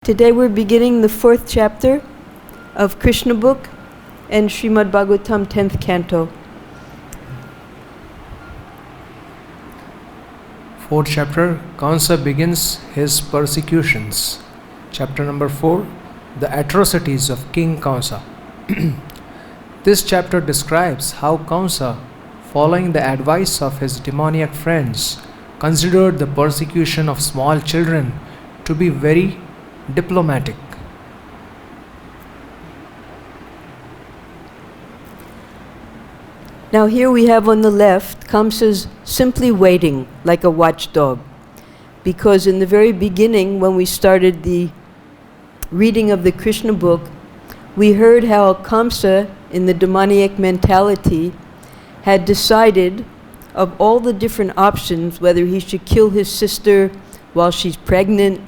Today we're beginning the 4th chapter of Krishna Book and Srimad Bhagavatam 10th Canto. Fourth chapter, Kansa begins his persecutions. Chapter number 4, the atrocities of King Kansa. This chapter describes how Kansa, following the advice of his demoniac friends, considered the persecution of small children to be very diplomatic. Now here we have on the left, Kamsa's simply waiting like a watchdog. Because in the very beginning, when we started the reading of the Krishna book, we heard how Kamsa, in the demoniac mentality, had decided of all the different options, whether he should kill his sister while she's pregnant.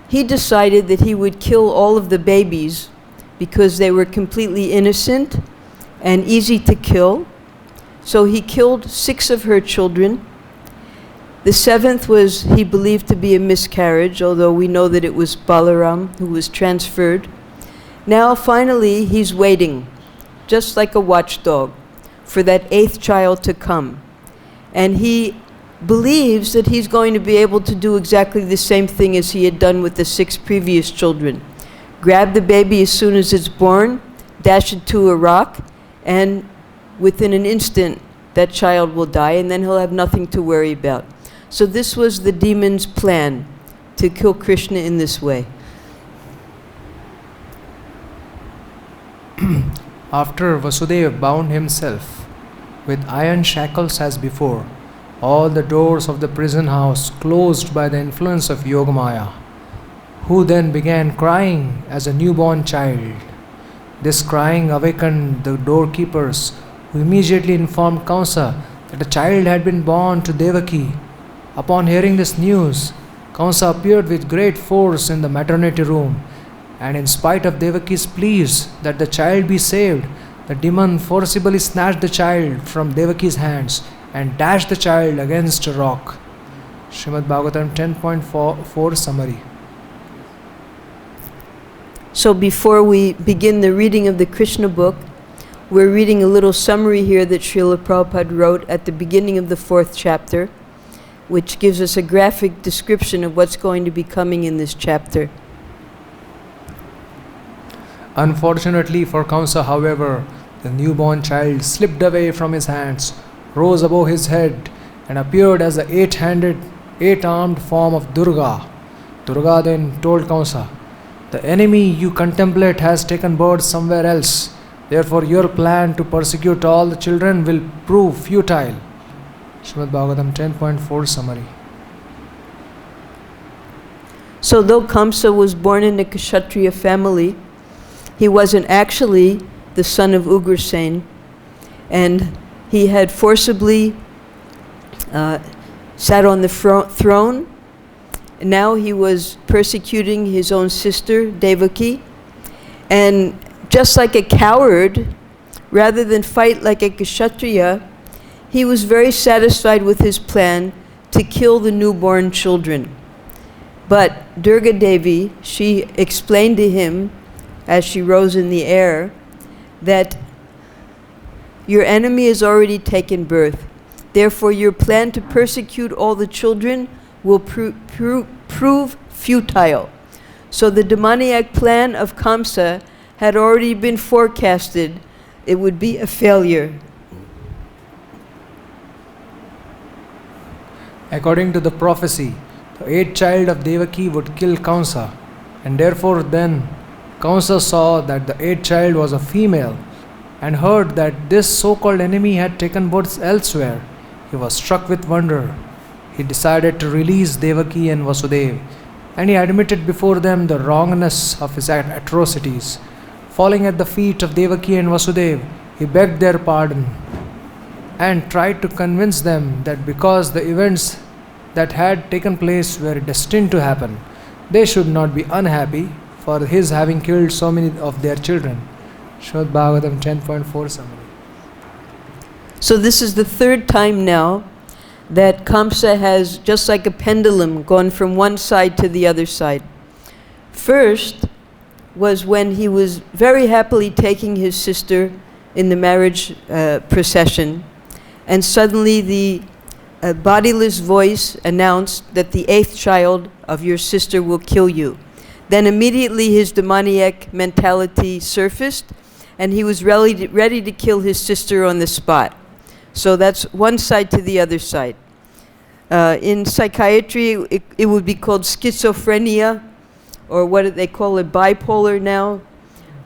He decided that he would kill all of the babies because they were completely innocent and easy to kill. So he killed 6 of her children. The 7th was, he believed, to be a miscarriage, although we know that it was Balaram who was transferred. Now finally he's waiting, just like a watchdog, for that 8th child to come. And he believes that he's going to be able to do exactly the same thing as he had done with the 6 previous children. Grab the baby as soon as it's born, dash it to a rock, and within an instant that child will die, and then he'll have nothing to worry about. So this was the demon's plan, to kill Krishna in this way. After Vasudev bound himself with iron shackles as before, all the doors of the prison house closed by the influence of Yogamaya, who then began crying as a newborn child. This crying awakened the doorkeepers, who immediately informed Kansa that a child had been born to Devaki. Upon hearing this news, Kansa appeared with great force in the maternity room, and in spite of Devaki's pleas that the child be saved, the demon forcibly snatched the child from Devaki's hands and dashed the child against a rock. Srimad Bhagavatam 10.4 summary. So before we begin the reading of the Krishna book, we're reading a little summary here that Srila Prabhupada wrote at the beginning of the 4th chapter, which gives us a graphic description of what's going to be coming in this chapter. Unfortunately for Kansa, however, the newborn child slipped away from his hands, rose above his head, and appeared as the 8-handed, 8-armed form of Durga. Durga then told Kansa, "The enemy you contemplate has taken birth somewhere else. Therefore your plan to persecute all the children will prove futile." Srimad Bhagavatam 10.4 summary. So though Kamsa was born in a Kshatriya family, he wasn't actually the son of Ugrasen, and he had forcibly sat on the throne. Now he was persecuting his own sister, Devaki. And just like a coward, rather than fight like a Kshatriya, he was very satisfied with his plan to kill the newborn children. But Durga Devi, she explained to him, as she rose in the air, that your enemy has already taken birth. Therefore, your plan to persecute all the children will prove futile. So the demoniac plan of Kamsa had already been forecasted. It would be a failure. According to the prophecy, the 8th child of Devaki would kill Kansa, and therefore then Kansa saw that the 8th child was a female and heard that this so-called enemy had taken birth elsewhere. He was struck with wonder. He decided to release Devaki and Vasudev, and he admitted before them the wrongness of his atrocities. Falling at the feet of Devaki and Vasudev, he begged their pardon and tried to convince them that because the events that had taken place were destined to happen, they should not be unhappy for his having killed so many of their children. Srimad Bhagavatam 10.4 summary. So this is the 3rd time now that Kamsa has, just like a pendulum, gone from one side to the other side. First was when he was very happily taking his sister in the marriage procession, and suddenly the bodiless voice announced that the 8th child of your sister will kill you. Then immediately his demoniac mentality surfaced, and he was ready to kill his sister on the spot. So that's one side to the other side. In psychiatry, it would be called schizophrenia, or what do they call it, bipolar now.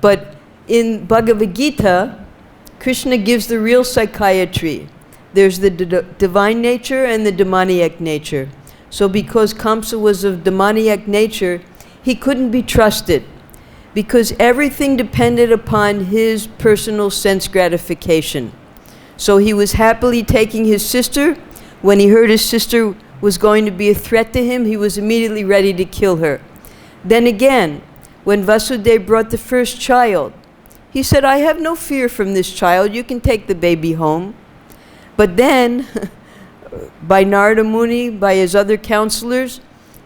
But in Bhagavad-Gita, Krishna gives the real psychiatry. There's the divine nature and the demoniac nature. So because Kamsa was of demoniac nature, he couldn't be trusted, because everything depended upon his personal sense gratification. So he was happily taking his sister. When he heard his sister was going to be a threat to him, he was immediately ready to kill her. Then again, when Vasudev brought the first child, he said, I have no fear from this child, you can take the baby home. But then, by Narada Muni, by his other counselors,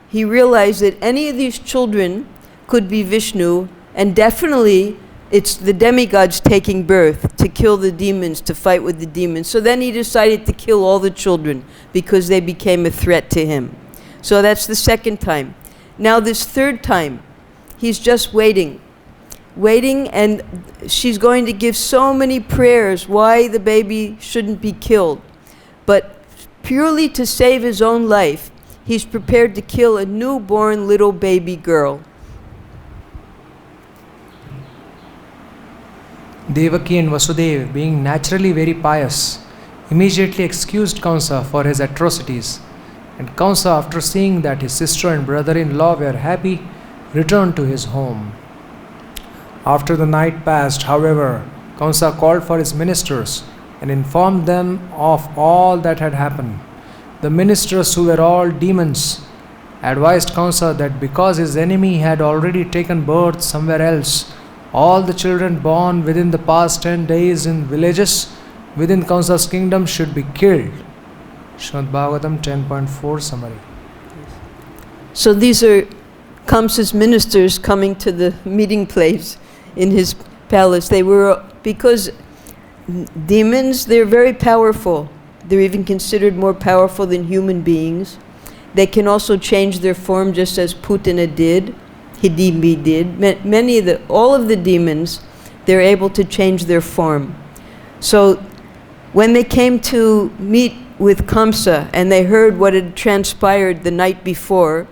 he realized that any of these children could be Vishnu, and definitely it's the demigods taking birth to kill the demons, to fight with the demons. So then he decided to kill all the children because they became a threat to him. So that's the second time. Now this third time, he's just waiting, and she's going to give so many prayers why the baby shouldn't be killed. But purely to save his own life, he's prepared to kill a newborn little baby girl. Devaki and Vasudev, being naturally very pious, immediately excused Kamsa for his atrocities. And Kamsa, after seeing that his sister and brother-in-law were happy, returned to his home. After the night passed, however, Kamsa called for his ministers and informed them of all that had happened. The ministers, who were all demons, advised Kamsa that because his enemy had already taken birth somewhere else, all the children born within the past 10 days in villages within Kamsa's kingdom should be killed. Srimad Bhagavatam 10.4 summary. So these are Kamsa's ministers coming to the meeting place in his palace. They were, because demons, they're very powerful. They're even considered more powerful than human beings. They can also change their form, just as Putana did, Hidimbi did. All of the demons, they're able to change their form. So when they came to meet with Kamsa and they heard what had transpired the night before,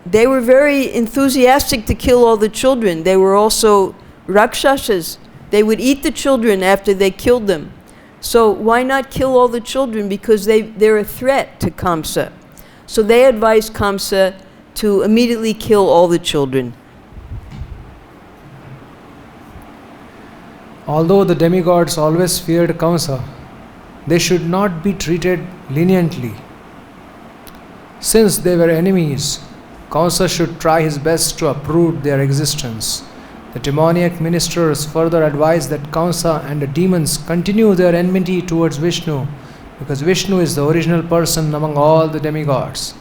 they were very enthusiastic to kill all the children. They were also rakshasas. They would eat the children after they killed them. So why not kill all the children? Because they're a threat to Kamsa. So they advised Kamsa to immediately kill all the children. Although the demigods always feared Kamsa, they should not be treated leniently. Since they were enemies, Kamsa should try his best to uproot their existence. The demoniac ministers further advised that Kamsa and the demons continue their enmity towards Vishnu, because Vishnu is the original person among all the demigods.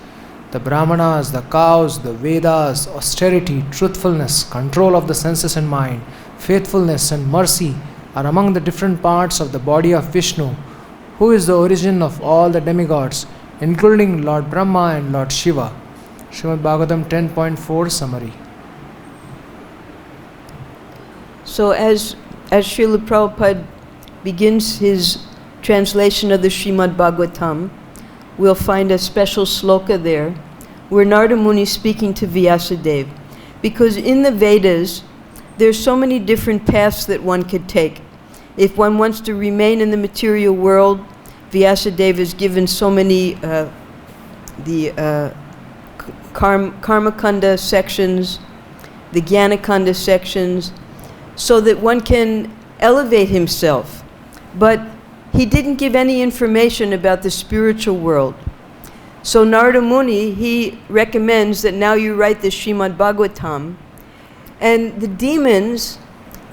The Brahmanas, the cows, the Vedas, austerity, truthfulness, control of the senses and mind, faithfulness and mercy are among the different parts of the body of Vishnu, who is the origin of all the demigods, including Lord Brahma and Lord Shiva. Srimad Bhagavatam 10.4 summary. So as Srila Prabhupada begins his translation of the Srimad Bhagavatam, we'll find a special sloka there where Narada Muni is speaking to Vyasadeva. Because in the Vedas, there's so many different paths that one could take. If one wants to remain in the material world, Vyasadeva is given so many Karmakanda sections, the Jnanakanda sections, so that one can elevate himself. But he didn't give any information about the spiritual world. So Narada Muni, he recommends that now you write the Srimad Bhagavatam, and the demons,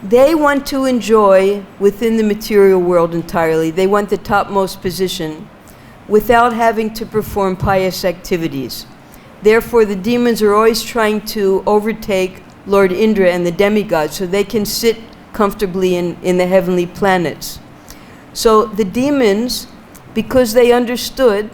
they want to enjoy within the material world entirely. They want the topmost position without having to perform pious activities. Therefore, the demons are always trying to overtake Lord Indra and the demigods so they can sit comfortably in the heavenly planets. So the demons, because they understood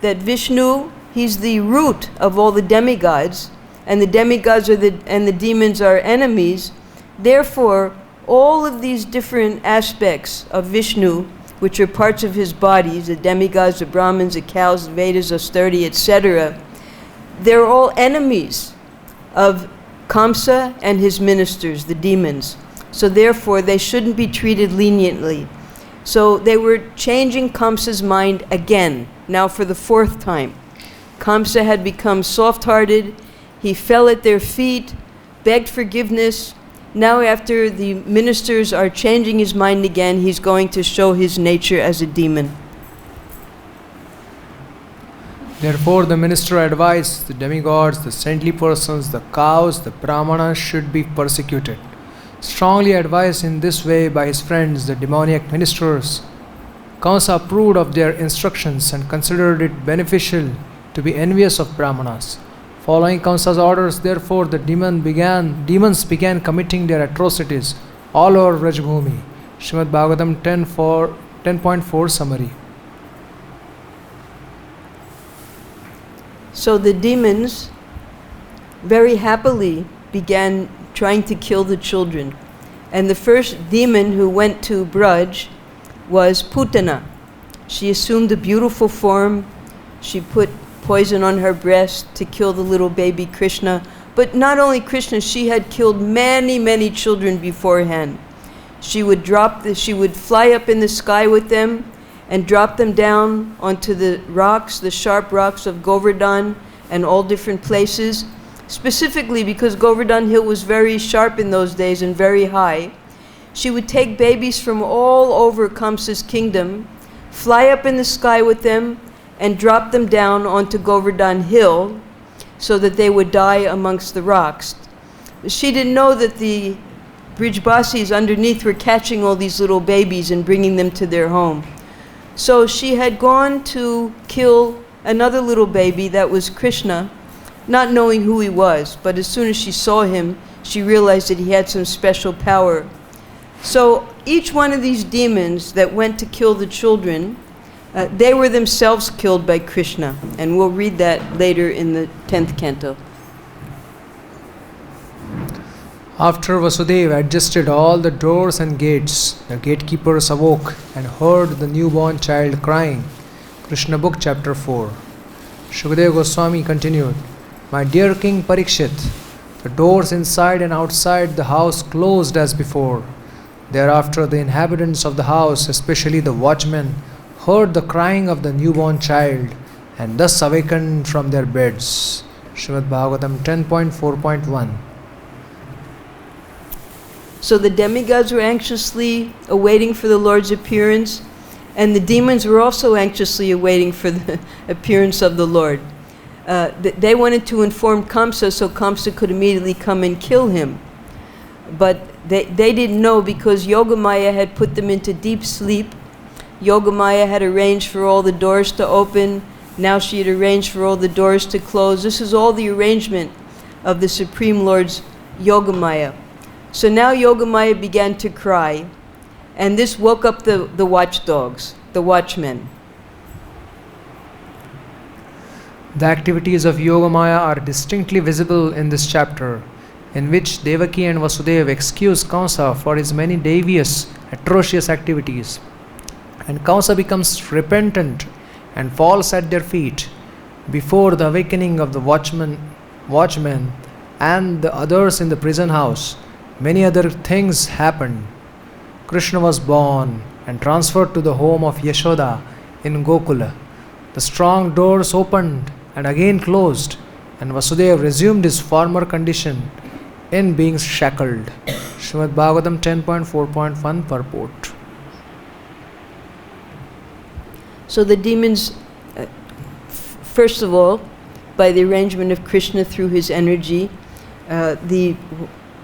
that Vishnu, he's the root of all the demigods, and the demigods and the demons are enemies, therefore all of these different aspects of Vishnu, which are parts of his bodies, the demigods, the Brahmins, the cows, the Vedas, austerity, etc., they're all enemies of Kamsa and his ministers, the demons. So therefore they shouldn't be treated leniently. So they were changing Kamsa's mind again, now for the fourth time. Kamsa had become soft-hearted, he fell at their feet, begged forgiveness. Now after the ministers are changing his mind again, he's going to show his nature as a demon. Therefore the minister advised the demigods, the saintly persons, the cows, the brahmanas should be persecuted. Strongly advised in this way by his friends, the demoniac ministers, Kamsa approved of their instructions and considered it beneficial to be envious of brahmanas. Following Kamsa's orders, therefore, the demons began committing their atrocities all over Vrajbhumi. Srimad Bhagavatam 10.4 summary. So the demons very happily began trying to kill the children. And the first demon who went to Braj was Putana. She assumed a beautiful form. She put poison on her breast to kill the little baby Krishna. But not only Krishna, she had killed many, many children beforehand. She would fly up in the sky with them and drop them down onto the rocks, the sharp rocks of Govardhan and all different places, specifically because Govardhan Hill was very sharp in those days and very high. She would take babies from all over Kamsa's kingdom, fly up in the sky with them, and drop them down onto Govardhan Hill so that they would die amongst the rocks. She didn't know that the Brijbasis underneath were catching all these little babies and bringing them to their home. So she had gone to kill another little baby that was Krishna, not knowing who he was, but as soon as she saw him, she realized that he had some special power. So each one of these demons that went to kill the children, they were themselves killed by Krishna, and we'll read that later in the 10th canto. After Vasudev adjusted all the doors and gates, the gatekeepers awoke and heard the newborn child crying. Krishna Book Chapter 4. Shukadeva Goswami continued, My dear King Parikshit, the doors inside and outside the house closed as before. Thereafter the inhabitants of the house, especially the watchmen, heard the crying of the newborn child and thus awakened from their beds. Srimad Bhagavatam 10.4.1. So the demigods were anxiously awaiting for the Lord's appearance, and the demons were also anxiously awaiting for the appearance of the Lord. They wanted to inform Kamsa so Kamsa could immediately come and kill him. But they didn't know, because Yogamaya had put them into deep sleep. Yogamaya had arranged for all the doors to open. Now she had arranged for all the doors to close. This is all the arrangement of the Supreme Lord's Yogamaya. So now Yogamaya began to cry, and this woke up the watchdogs, the watchmen. The activities of Yogamaya are distinctly visible in this chapter, in which Devaki and Vasudev excuse Kamsa for his many devious, atrocious activities. And Kamsa becomes repentant and falls at their feet. Before the awakening of the watchmen and the others in the prison house, many other things happened. Krishna was born and transferred to the home of Yashoda in Gokula. The strong doors opened and again closed, and Vasudeva resumed his former condition in being shackled. Srimad Bhagavatam 10.4.1 purport. So the demons, first of all, by the arrangement of Krishna through his energy, the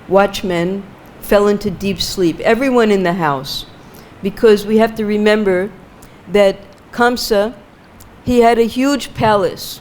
watchmen fell into deep sleep. Everyone in the house, because we have to remember that Kamsa, he had a huge palace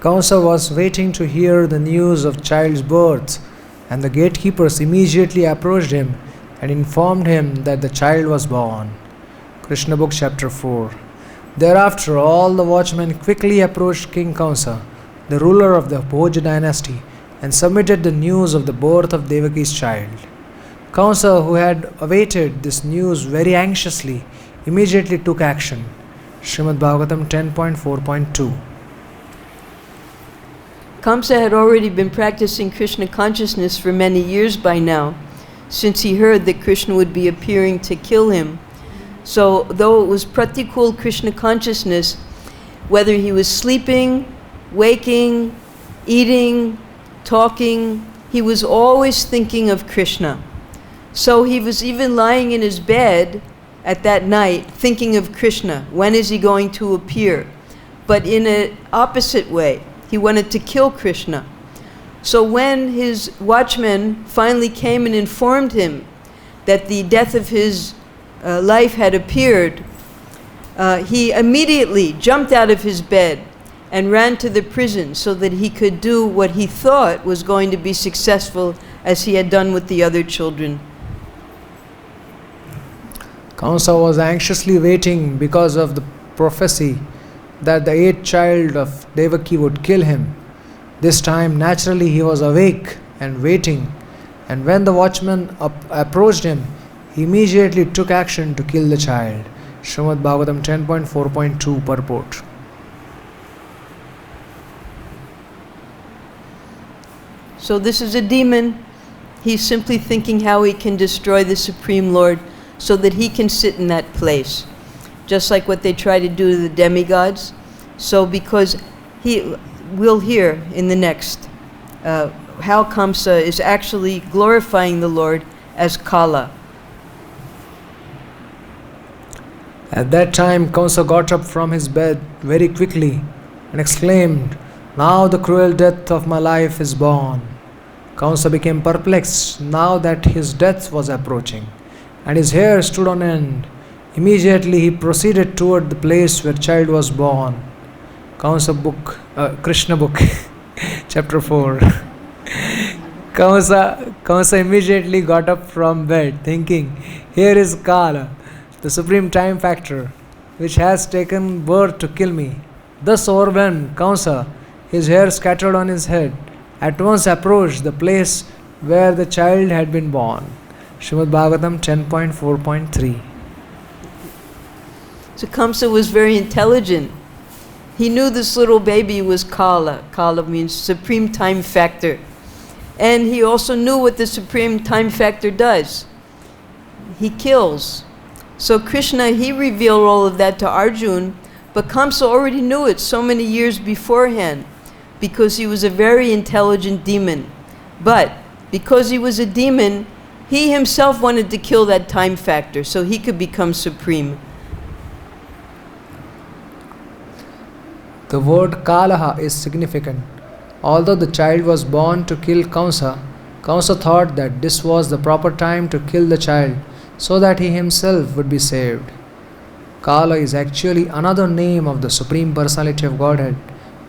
Kamsa was waiting to hear the news of child's birth, and the gatekeepers immediately approached him and informed him that the child was born. Krishna Book Chapter 4. Thereafter, all the watchmen quickly approached King Kamsa, the ruler of the Bhoja dynasty, and submitted the news of the birth of Devaki's child. Kamsa, who had awaited this news very anxiously, immediately took action. Srimad Bhagavatam 10.4.2. Kamsa had already been practicing Krishna consciousness for many years by now, since he heard that Krishna would be appearing to kill him. So, though it was pratikul Krishna consciousness, whether he was sleeping, waking, eating, talking, he was always thinking of Krishna. So he was even lying in his bed at that night thinking of Krishna. When is he going to appear? But in an opposite way. He wanted to kill Krishna. So when his watchmen finally came and informed him that the death of his life had appeared, he immediately jumped out of his bed and ran to the prison so that he could do what he thought was going to be successful, as he had done with the other children. Kamsa was anxiously waiting because of the prophecy that the 8th child of Devaki would kill him. This time, naturally, he was awake and waiting, and when the watchman approached him, he immediately took action to kill the child. Srimad Bhagavatam 10.4.2 purport. So this is a demon. He's simply thinking how he can destroy the Supreme Lord so that he can sit in that place. Just like what they try to do to the demigods. So because we'll hear in the next how Kamsa is actually glorifying the Lord as Kala. At that time, Kamsa got up from his bed very quickly and exclaimed, "Now the cruel death of my life is born." Kamsa became perplexed now that his death was approaching, and his hair stood on end. Immediately he proceeded toward the place where child was born. Krishna Book, Chapter 4. Kamsa immediately got up from bed, thinking, "Here is Kala, the supreme time factor, which has taken birth to kill me." Thus overwhelmed, Kamsa, his hair scattered on his head, at once approached the place where the child had been born. Srimad Bhagavatam 10.4.3. So Kamsa was very intelligent. He knew this little baby was Kala. Kala means supreme time factor. And he also knew what the supreme time factor does. He kills. So Krishna, he revealed all of that to Arjuna, but Kamsa already knew it so many years beforehand because he was a very intelligent demon. But because he was a demon, he himself wanted to kill that time factor so he could become supreme. The word Kalaha is significant. Although the child was born to kill Kamsa, Kamsa thought that this was the proper time to kill the child so that he himself would be saved. Kala is actually another name of the Supreme Personality of Godhead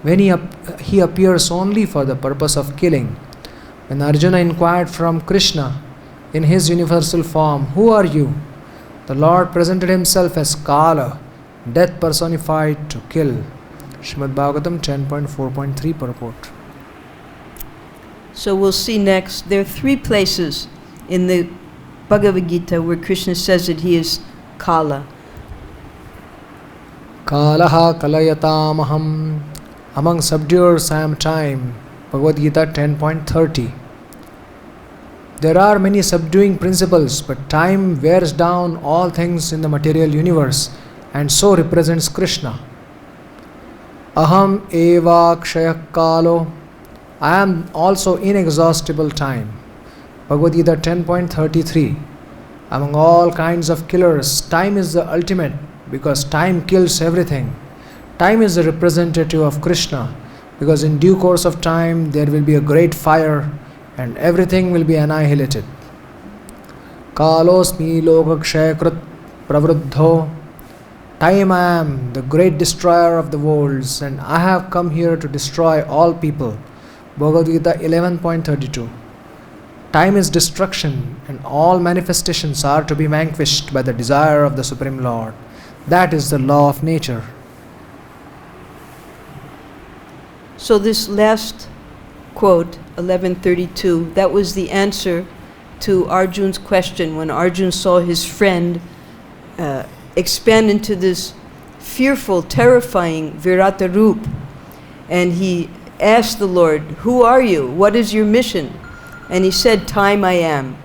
when he appears only for the purpose of killing. When Arjuna inquired from Krishna in his universal form, "Who are you?" the Lord presented himself as Kala, death personified to kill. Srimad Bhagavatam 10.4.3 purport. So we'll see next, there are 3 places in the Bhagavad-Gita where Krishna says that he is Kala. Kalaha kalayatamaham. Among subduers I am time. Bhagavad-Gita 10.30. There are many subduing principles, but time wears down all things in the material universe and so represents Krishna. Aham eva kshayak kalo. I am also inexhaustible time. Bhagavad-Gita 10.33. Among all kinds of killers, time is the ultimate because time kills everything. Time is the representative of Krishna because in due course of time there will be a great fire and everything will be annihilated. Kalosmi lokakshayakrit pravruddho. Time I am, the great destroyer of the worlds, and I have come here to destroy all people. Bhagavad-Gita 11.32. Time is destruction, and all manifestations are to be vanquished by the desire of the Supreme Lord. That is the law of nature. So this last quote, 1132, that was the answer to Arjun's question when Arjun saw his friend expand into this fearful, terrifying Virata Roop. And he asked the Lord, "Who are you? What is your mission?" And he said, "Time I am."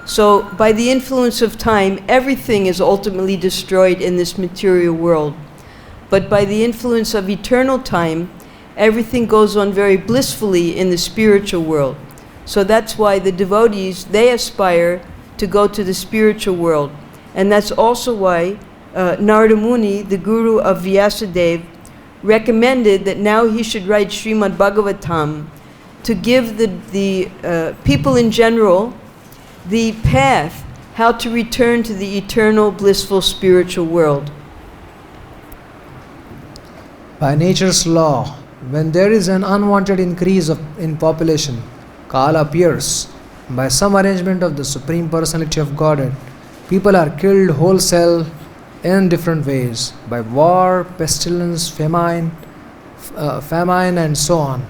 So by the influence of time, everything is ultimately destroyed in this material world. But by the influence of eternal time, everything goes on very blissfully in the spiritual world. So that's why the devotees, they aspire to go to the spiritual world. And that's also why Narada Muni, the guru of Vasudev, recommended that now he should write Srimad Bhagavatam to give the people in general the path how to return to the eternal, blissful spiritual world. By nature's law, when there is an unwanted increase in population, Kala appears. By some arrangement of the Supreme Personality of Godhead, people are killed wholesale in different ways, by war, pestilence, famine and so on.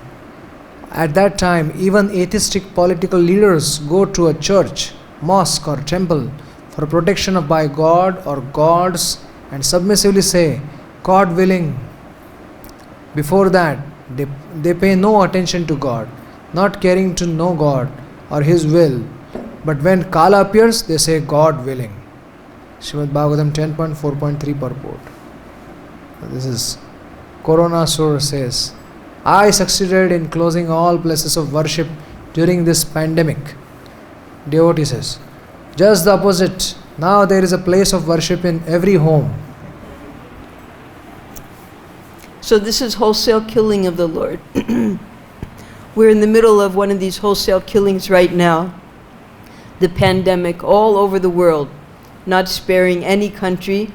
At that time, even atheistic political leaders go to a church, mosque or temple for protection by God or gods and submissively say, "God willing." Before that, they pay no attention to God, not caring to know God or His will. But when Kala appears, they say, "God willing." Srimad Bhagavatam 10.4.3 purport. This is Corona Sur says, "I succeeded in closing all places of worship during this pandemic." Devotee says, "Just the opposite. Now there is a place of worship in every home." So this is wholesale killing of the Lord. We're in the middle of one of these wholesale killings right now. The pandemic all over the world, not sparing any country,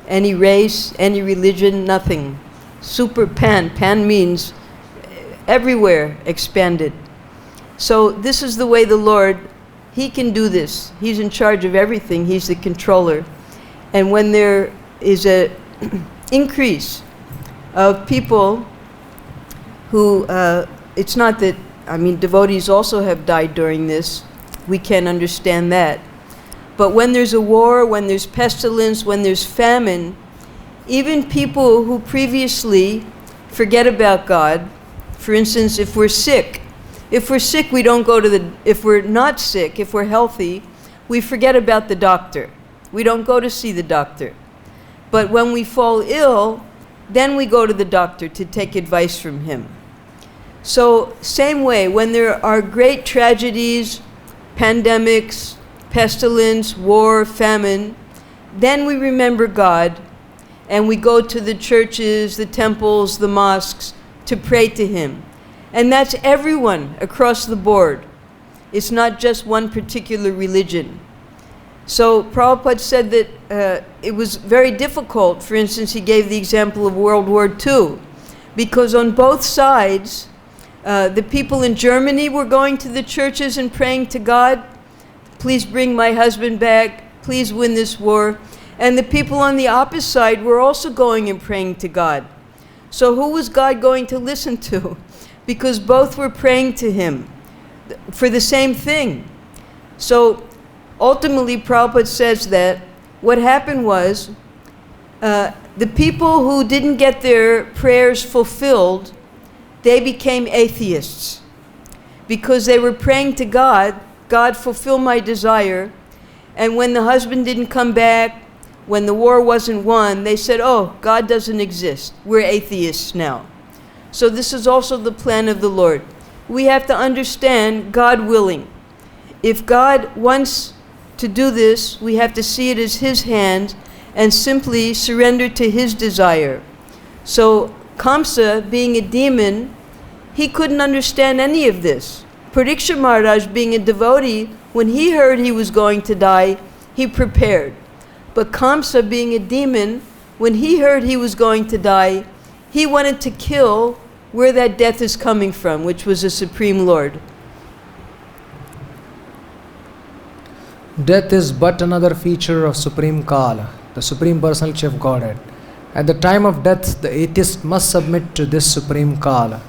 any race, any religion, nothing. Super pan. Pan means everywhere expanded. So this is the way the Lord, He can do this. He's in charge of everything. He's the controller. And when there is a increase of people who, it's not that, devotees also have died during this. We can't understand that. But when there's a war, when there's pestilence, when there's famine, even people who previously forget about God, for instance, if we're sick, we don't go to if we're not sick, if we're healthy, we forget about the doctor. We don't go to see the doctor. But when we fall ill, then we go to the doctor to take advice from him. So, same way, when there are great tragedies, pandemics, pestilence, war, famine, then we remember God and we go to the churches, the temples, the mosques to pray to Him. And that's everyone across the board. It's not just one particular religion. So Prabhupada said that it was very difficult. For instance, he gave the example of World War II, because on both sides, the people in Germany were going to the churches and praying to God, "Please bring my husband back, please win this war." And the people on the opposite side were also going and praying to God. So who was God going to listen to? Because both were praying to Him for the same thing. So ultimately, Prabhupada says that what happened was the people who didn't get their prayers fulfilled, they became atheists. Because they were praying to God, "God, fulfill my desire." And when the husband didn't come back, when the war wasn't won, they said, "Oh, God doesn't exist. We're atheists now." So this is also the plan of the Lord. We have to understand God willing. If God wants to do this, we have to see it as His hand and simply surrender to His desire. So Kamsa, being a demon, he couldn't understand any of this. Parikshit Maharaj, being a devotee, when he heard he was going to die, he prepared. But Kamsa, being a demon, when he heard he was going to die, he wanted to kill where that death is coming from, which was the Supreme Lord. Death is but another feature of Supreme Kala, the Supreme Personality of Godhead. At the time of death, the atheist must submit to this Supreme Kala,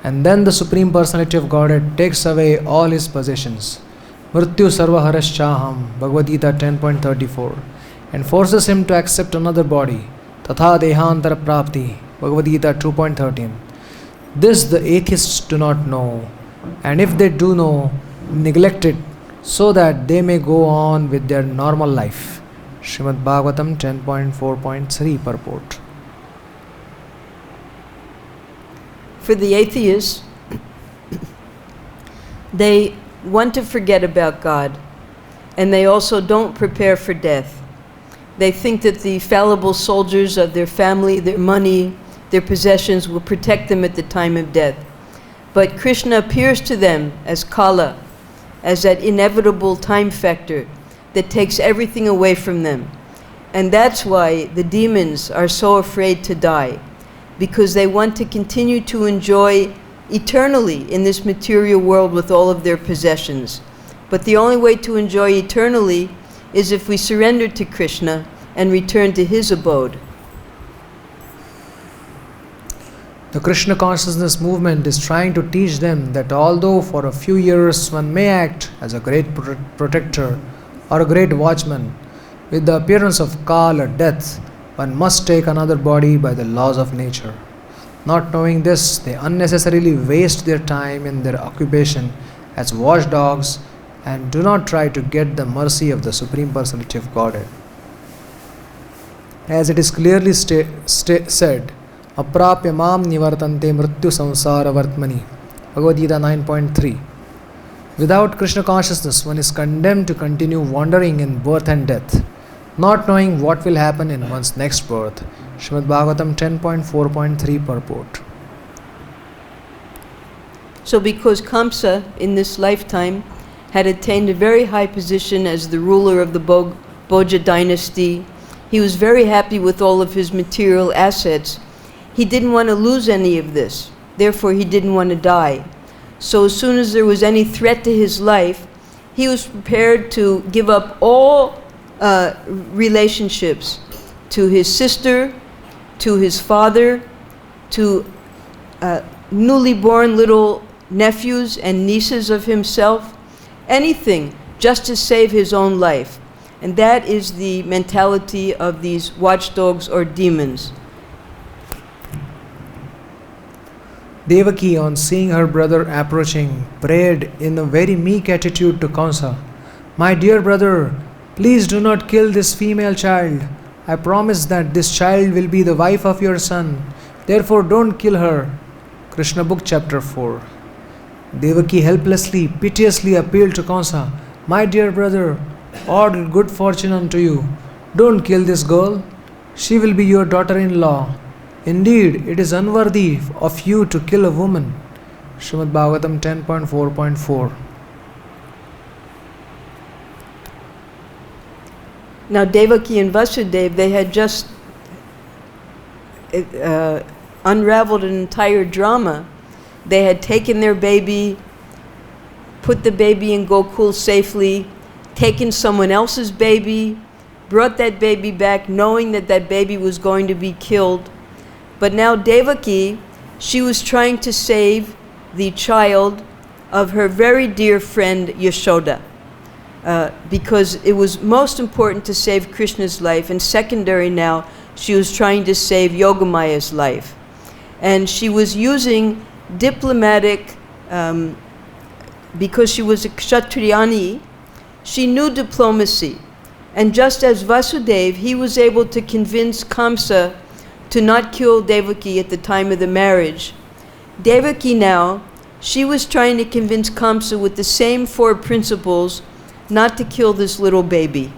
and then the Supreme Personality of Godhead takes away all his possessions, Mrityu Sarva Haraschaham, Bhagavad-Gita 10.34, and forces him to accept another body, Tatha Dehantara Prapti, Bhagavad-Gita 2.13. This the atheists do not know, and if they do know, neglect it, so that they may go on with their normal life. Srimad Bhagavatam 10.4.3 purport. For the atheists, they want to forget about God, and they also don't prepare for death. They think that the fallible soldiers of their family, their money, their possessions will protect them at the time of death. But Krishna appears to them as Kala, as that inevitable time factor that takes everything away from them. And that's why the demons are so afraid to die, because they want to continue to enjoy eternally in this material world with all of their possessions. But the only way to enjoy eternally is if we surrender to Krishna and return to his abode. The Krishna consciousness movement is trying to teach them that although for a few years one may act as a great protector or a great watchman, with the appearance of Kal or death, one must take another body by the laws of nature. Not knowing this, they unnecessarily waste their time in their occupation as watchdogs and do not try to get the mercy of the Supreme Personality of Godhead. As it is clearly said, Aprapya mam nivartante mrityu samsara vartmani, Bhagavad-Gita 9.3. Without Krishna consciousness, one is condemned to continue wandering in birth and death, not knowing what will happen in one's next birth. Srimad Bhagavatam 10.4.3 purport. So because Kamsa, in this lifetime, had attained a very high position as the ruler of the Bhoja dynasty, he was very happy with all of his material assets. He didn't want to lose any of this. Therefore, he didn't want to die. So as soon as there was any threat to his life, he was prepared to give up all relationships to his sister, to his father, to newly born little nephews and nieces of himself, anything just to save his own life. And that is the mentality of these watchdogs or demons. Devaki, on seeing her brother approaching, prayed in a very meek attitude to Kamsa, "My dear brother, please do not kill this female child. I promise that this child will be the wife of your son. Therefore don't kill her." Krishna Book Chapter 4. Devaki helplessly, piteously appealed to Kamsa, "My dear brother, all good fortune unto you. Don't kill this girl. She will be your daughter-in-law. Indeed, it is unworthy of you to kill a woman." Srimad Bhagavatam 10.4.4. Now Devaki and Vasudev, they had just unraveled an entire drama. They had taken their baby, put the baby in Gokul safely, taken someone else's baby, brought that baby back knowing that that baby was going to be killed. But now Devaki, she was trying to save the child of her very dear friend Yashoda, because it was most important to save Krishna's life, and secondary now, she was trying to save Yogamaya's life. And she was using diplomatic, because she was a Kshatriyani, she knew diplomacy. And just as Vasudev, he was able to convince Kamsa to not kill Devaki at the time of the marriage, Devaki now, she was trying to convince Kamsa with the same 4 principles not to kill this little baby.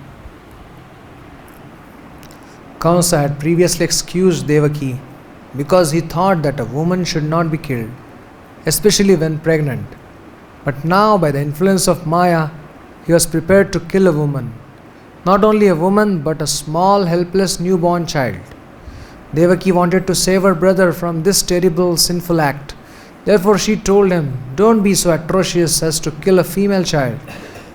Kamsa had previously excused Devaki because he thought that a woman should not be killed, especially when pregnant. But now, by the influence of Maya, he was prepared to kill a woman. Not only a woman, but a small, helpless newborn child. Devaki wanted to save her brother from this terrible sinful act. Therefore she told him, "Don't be so atrocious as to kill a female child.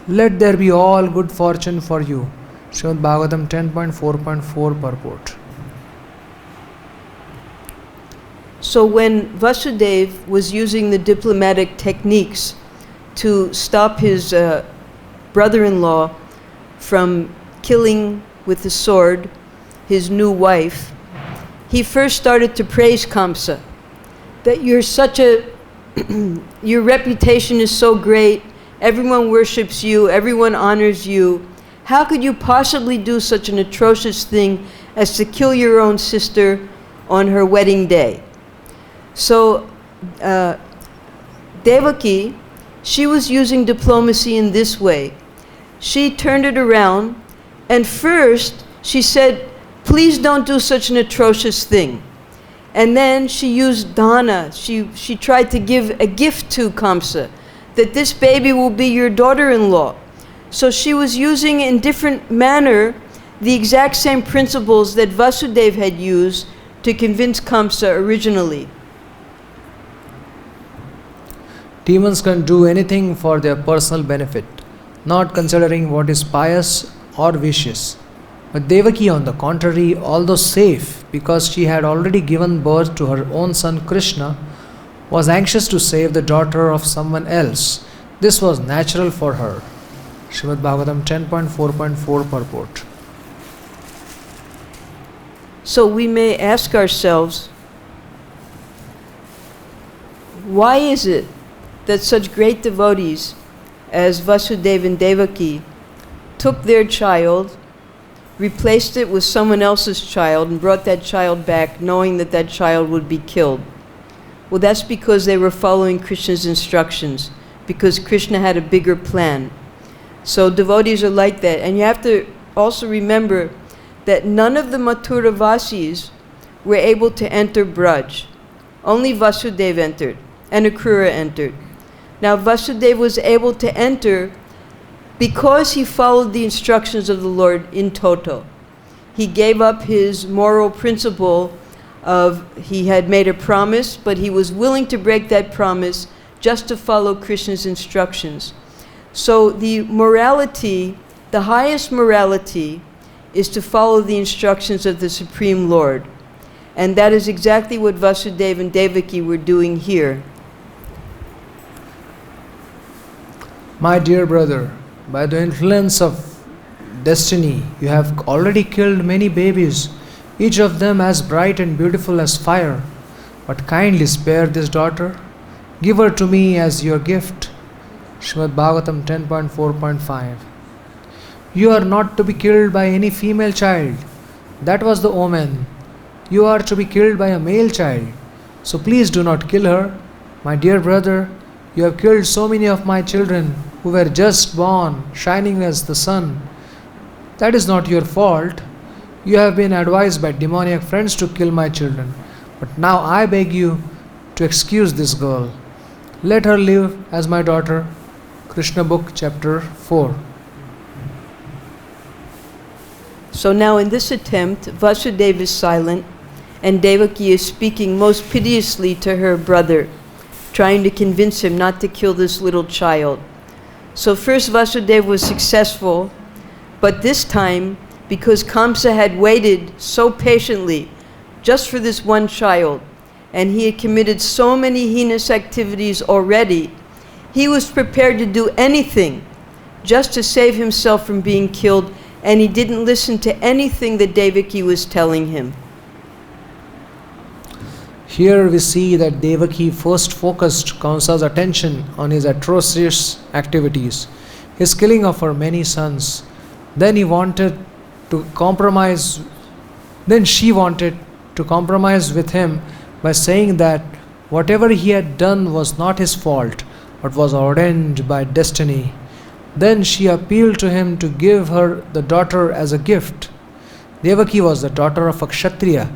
Let there be all good fortune for you." Srimad Bhagavatam 10.4.4 purport. So when Vasudev was using the diplomatic techniques to stop his brother-in-law from killing with the sword his new wife, he first started to praise Kamsa, that you're such a, your reputation is so great, everyone worships you, everyone honors you. How could you possibly do such an atrocious thing as to kill your own sister on her wedding day? So Devaki, she was using diplomacy in this way. She turned it around, and first she said, "Please don't do such an atrocious thing." And then she used dana. She tried to give a gift to Kamsa, that this baby will be your daughter-in-law. So she was using in different manner the exact same principles that Vasudev had used to convince Kamsa originally. Demons can do anything for their personal benefit, not considering what is pious or vicious. But Devaki, on the contrary, although safe because she had already given birth to her own son Krishna, was anxious to save the daughter of someone else. This was natural for her. Srimad Bhagavatam 10.4.4 purport. So we may ask ourselves, why is it that such great devotees as Vasudeva and Devaki took their child, replaced it with someone else's child, and brought that child back knowing that that child would be killed? Well, that's because they were following Krishna's instructions, because Krishna had a bigger plan. So devotees are like that. And you have to also remember that none of the Mathuravasis were able to enter Braj. Only Vasudeva entered, and Akrura entered. Now Vasudeva was able to enter because he followed the instructions of the Lord in toto. He gave up his moral principle of, he had made a promise, but he was willing to break that promise just to follow Krishna's instructions. So the morality, the highest morality, is to follow the instructions of the Supreme Lord. And that is exactly what Vasudeva and Devaki were doing here. My dear brother, by the influence of destiny, you have already killed many babies, each of them as bright and beautiful as fire. But kindly spare this daughter. Give her to me as your gift. Srimad Bhagavatam 10.4.5. You are not to be killed by any female child. That was the omen. You are to be killed by a male child. So please do not kill her. My dear brother, you have killed so many of my children who were just born, shining as the sun. That is not your fault. You have been advised by demoniac friends to kill my children. But now I beg you to excuse this girl. Let her live as my daughter. Krishna Book Chapter 4. So now in this attempt, Vasudeva is silent, and Devaki is speaking most piteously to her brother, trying to convince him not to kill this little child. So first Vasudeva was successful, but this time, because Kamsa had waited so patiently just for this one child, and he had committed so many heinous activities already, he was prepared to do anything just to save himself from being killed, and he didn't listen to anything that Devaki was telling him. Here we see that Devaki first focused Kamsa's attention on his atrocious activities, his killing of her many sons. Then she wanted to compromise with him by saying that whatever he had done was not his fault, but was ordained by destiny. Then she appealed to him to give her the daughter as a gift. Devaki was the daughter of a Kshatriya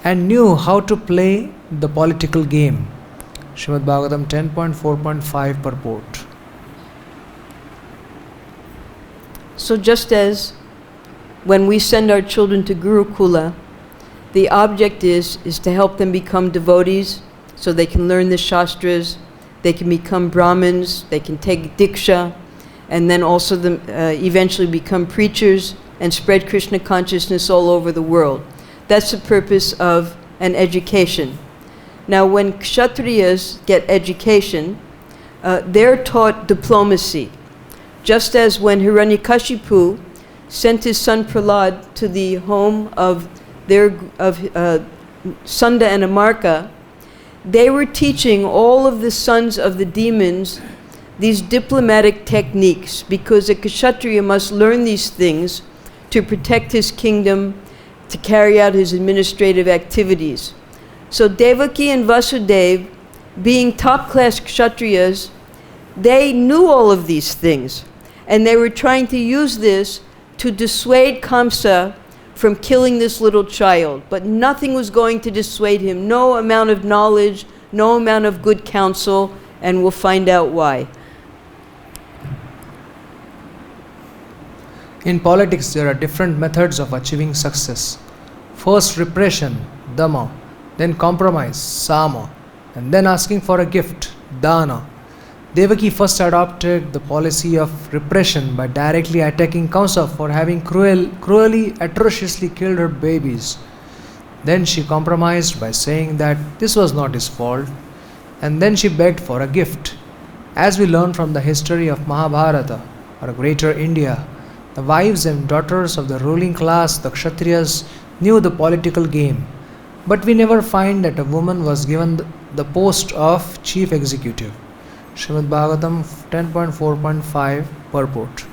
and knew how to play the political game. Srimad Bhagavatam 10.4.5 purport. So just as when we send our children to Gurukula, The object is to help them become devotees so they can learn the Shastras, they can become Brahmins, they can take Diksha, and then also eventually become preachers and spread Krishna consciousness all over the world. That's the purpose of an education. Now when Kshatriyas get education, they're taught diplomacy. Just as when Hiranyakashipu sent his son Prahlad to the home of Sunda and Amarka, they were teaching all of the sons of the demons these diplomatic techniques, because a Kshatriya must learn these things to protect his kingdom, to carry out his administrative activities. So Devaki and Vasudev, being top-class Kshatriyas, they knew all of these things, and they were trying to use this to dissuade Kamsa from killing this little child. But nothing was going to dissuade him, no amount of knowledge, no amount of good counsel, and we'll find out why. In politics, there are different methods of achieving success. First repression, dama, then compromise, sama, and then asking for a gift, dana. Devaki first adopted the policy of repression by directly attacking Kamsa for having cruelly, atrociously killed her babies. Then she compromised by saying that this was not his fault, and then she begged for a gift. As we learn from the history of Mahabharata, or Greater India, the wives and daughters of the ruling class, the Kshatriyas, knew the political game, but we never find that a woman was given the post of chief executive. Srimad Bhagavatam 10.4.5 purport.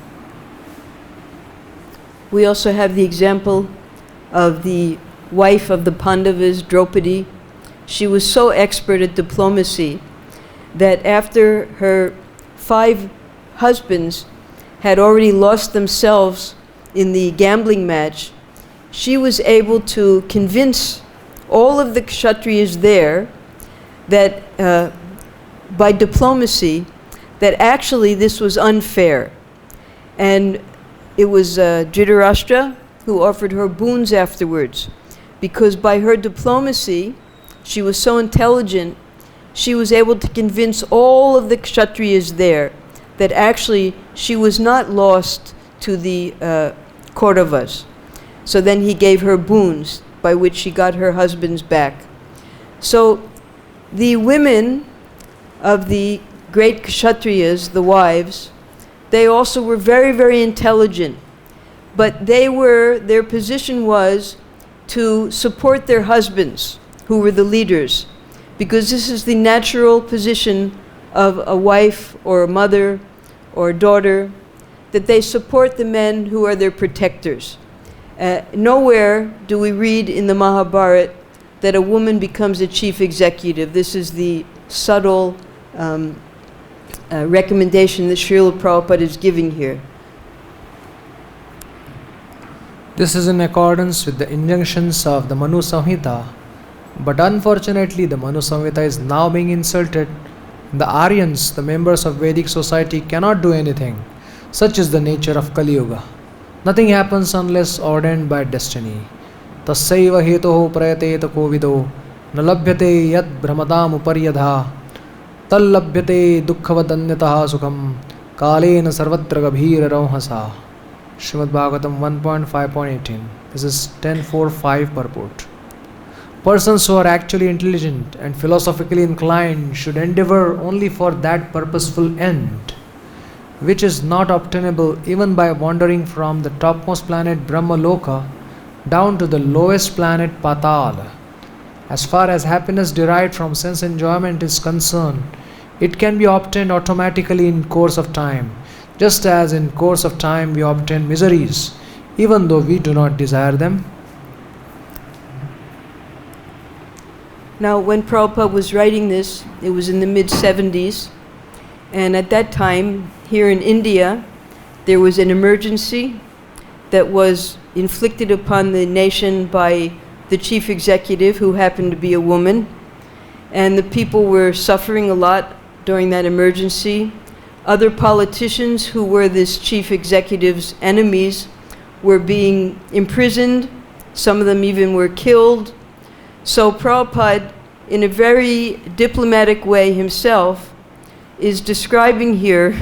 We also have the example of the wife of the Pandavas, Draupadi. She was so expert at diplomacy that after her 5 husbands had already lost themselves in the gambling match, she was able to convince all of the Kshatriyas there that by diplomacy, that actually this was unfair. And it was Dhritarashtra who offered her boons afterwards, because by her diplomacy, she was so intelligent, she was able to convince all of the Kshatriyas there that actually she was not lost to the Kauravas. So then he gave her boons by which she got her husbands back. So the women of the great Kshatriyas, the wives, they also were very, very intelligent. But their position was to support their husbands, who were the leaders, because this is the natural position of a wife or a mother or a daughter, that they support the men who are their protectors. Nowhere do we read in the Mahabharata that a woman becomes a chief executive. This is the subtle recommendation that Srila Prabhupada is giving here. This is in accordance with the injunctions of the Manu Samhita, but unfortunately the Manu Samhita is now being insulted. The Aryans, the members of Vedic society, cannot do anything. Such is the nature of Kali Yuga. Nothing happens unless ordained by destiny. Tassaiva hetoho prayateta kovido nalabhyate yad brahmadam uparyadha tallabhyate dukkhavadanyataha sukham kalena sarvatra gabhira rauhasa. Srimad Bhagavatam 1.5.18. This is 10.4.5 purport. Persons who are actually intelligent and philosophically inclined should endeavor only for that purposeful end, which is not obtainable even by wandering from the topmost planet Brahmaloka down to the lowest planet Patala. As far as happiness derived from sense enjoyment is concerned, it can be obtained automatically in course of time, just as in course of time we obtain miseries, even though we do not desire them. Now, when Prabhupada was writing this, it was in the mid-70s, and at that time, here in India, there was an emergency that was inflicted upon the nation by the chief executive, who happened to be a woman, and the people were suffering a lot during that emergency. Other politicians who were this chief executive's enemies were being imprisoned Some of them even were killed. So Prabhupada, in a very diplomatic way himself, is describing here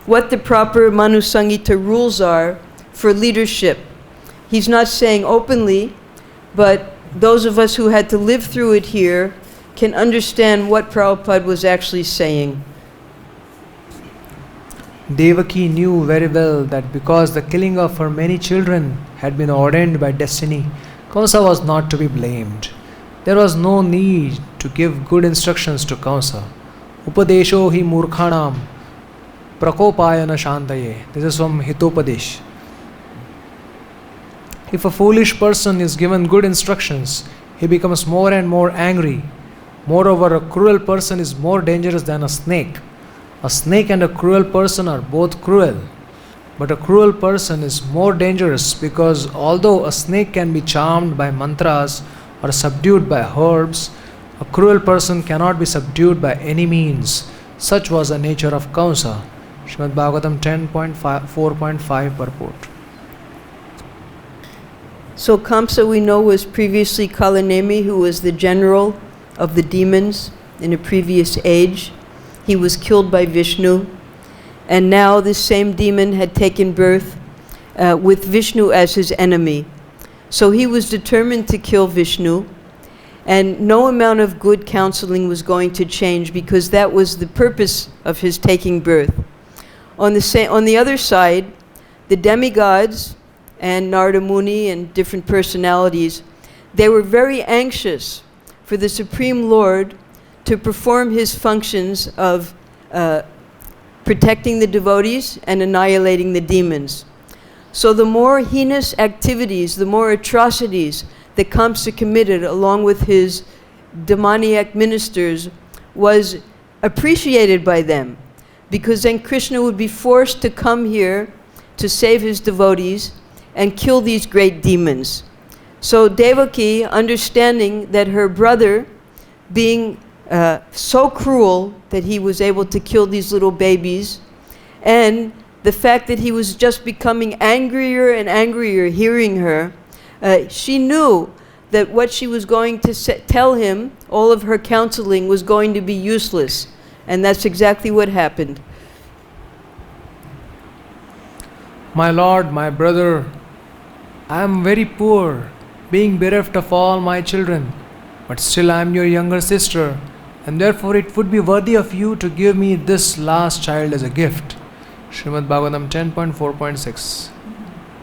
what the proper Manu Samhita rules are for leadership. He's not saying openly, but those of us who had to live through it here can understand what Prabhupada was actually saying. Devaki knew very well that because the killing of her many children had been ordained by destiny, Kamsa was not to be blamed. There was no need to give good instructions to Kamsa. Upadesho hi murkhanam prakopayana shantaye. This is from Hitopadesh. If a foolish person is given good instructions, he becomes more and more angry. Moreover, a cruel person is more dangerous than a snake. A snake and a cruel person are both cruel. But a cruel person is more dangerous because although a snake can be charmed by mantras or subdued by herbs, a cruel person cannot be subdued by any means. Such was the nature of Kamsa. Srimad Bhagavatam 10.4.5 purport. So Kamsa, we know, was previously Kalanemi, who was the general of the demons in a previous age. He was killed by Vishnu. And now this same demon had taken birth with Vishnu as his enemy. So he was determined to kill Vishnu. And no amount of good counseling was going to change because that was the purpose of his taking birth. On the other side, the demigods and Narada Muni and different personalities, they were very anxious for the Supreme Lord to perform his functions of protecting the devotees and annihilating the demons. So the more heinous activities, the more atrocities that Kamsa committed along with his demoniac ministers was appreciated by them, because then Krishna would be forced to come here to save his devotees and kill these great demons. So Devaki, understanding that her brother, being so cruel that he was able to kill these little babies, and the fact that he was just becoming angrier and angrier hearing her, she knew that what she was going to tell him, all of her counseling, was going to be useless. And that's exactly what happened. My Lord, my brother, I am very poor, being bereft of all my children, but still I am your younger sister, and therefore it would be worthy of you to give me this last child as a gift. Srimad Bhagavatam 10.4.6.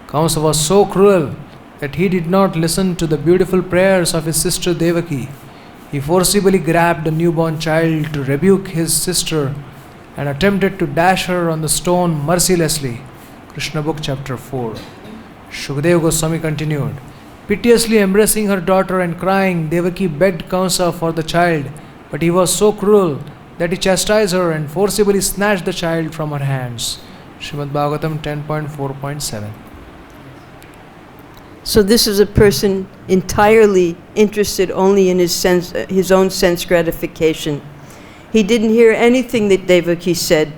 Kamsa was so cruel that he did not listen to the beautiful prayers of his sister Devaki. He forcibly grabbed the newborn child to rebuke his sister and attempted to dash her on the stone mercilessly. Krishna Book Chapter 4. Shukadeva Goswami continued, piteously embracing her daughter and crying, Devaki begged Kamsa for the child, but he was so cruel that he chastised her and forcibly snatched the child from her hands. Srimad Bhagavatam 10.4.7. So this is a person entirely interested only in his own sense gratification. He didn't hear anything that Devaki said.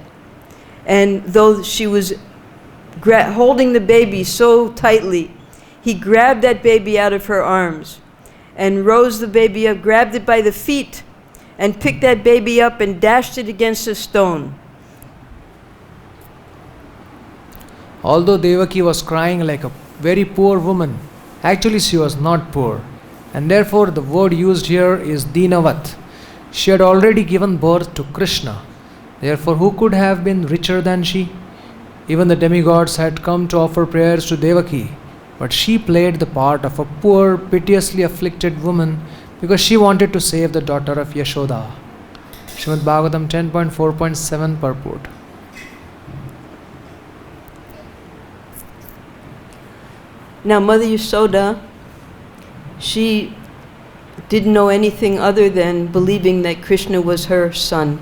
And though she was holding the baby so tightly, he grabbed that baby out of her arms and rose the baby up, grabbed it by the feet, and picked that baby up and dashed it against a stone. Although Devaki was crying like a very poor woman, actually she was not poor, and therefore the word used here is Dinavat. She had already given birth to Krishna. Therefore, who could have been richer than she? Even the demigods had come to offer prayers to Devaki, but she played the part of a poor, piteously afflicted woman because she wanted to save the daughter of Yashoda. Srimad Bhagavatam 10.4.7 purport. Now Mother Yashoda, she didn't know anything other than believing that Krishna was her son.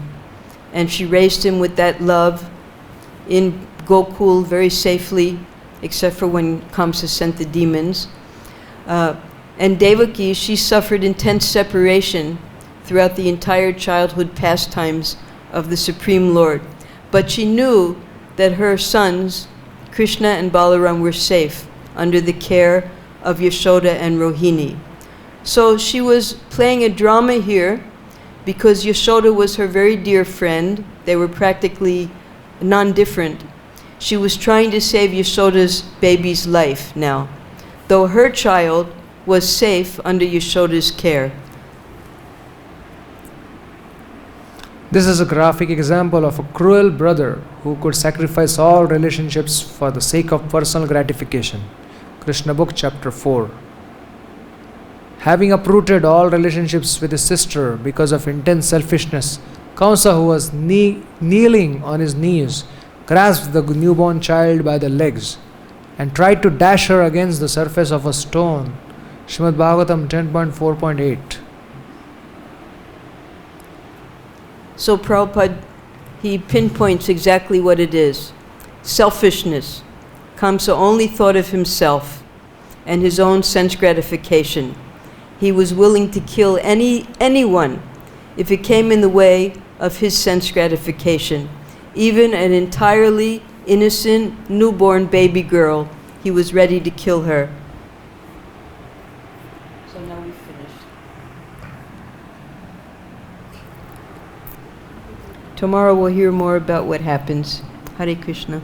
And she raised him with that love in Gokul very safely, except for when Kamsa sent the demons. And Devaki, she suffered intense separation throughout the entire childhood pastimes of the Supreme Lord. But she knew that her sons, Krishna and Balaram, were safe under the care of Yashoda and Rohini. So she was playing a drama here because Yashoda was her very dear friend. They were practically non-different. She was trying to save Yashoda's baby's life now, though her child was safe under Yashoda's care. This is a graphic example of a cruel brother who could sacrifice all relationships for the sake of personal gratification. Krishna Book Chapter 4. Having uprooted all relationships with his sister because of intense selfishness, Kamsa, who was kneeling on his knees, grasped the newborn child by the legs and tried to dash her against the surface of a stone. Srimad Bhagavatam 10.4.8. So Prabhupada, he pinpoints exactly what it is. Selfishness. Kamsa only thought of himself and his own sense gratification. He was willing to kill anyone if it came in the way of his sense gratification. Even an entirely innocent newborn baby girl, he was ready to kill her. So now we've finished. Tomorrow we'll hear more about what happens. Hare Krishna.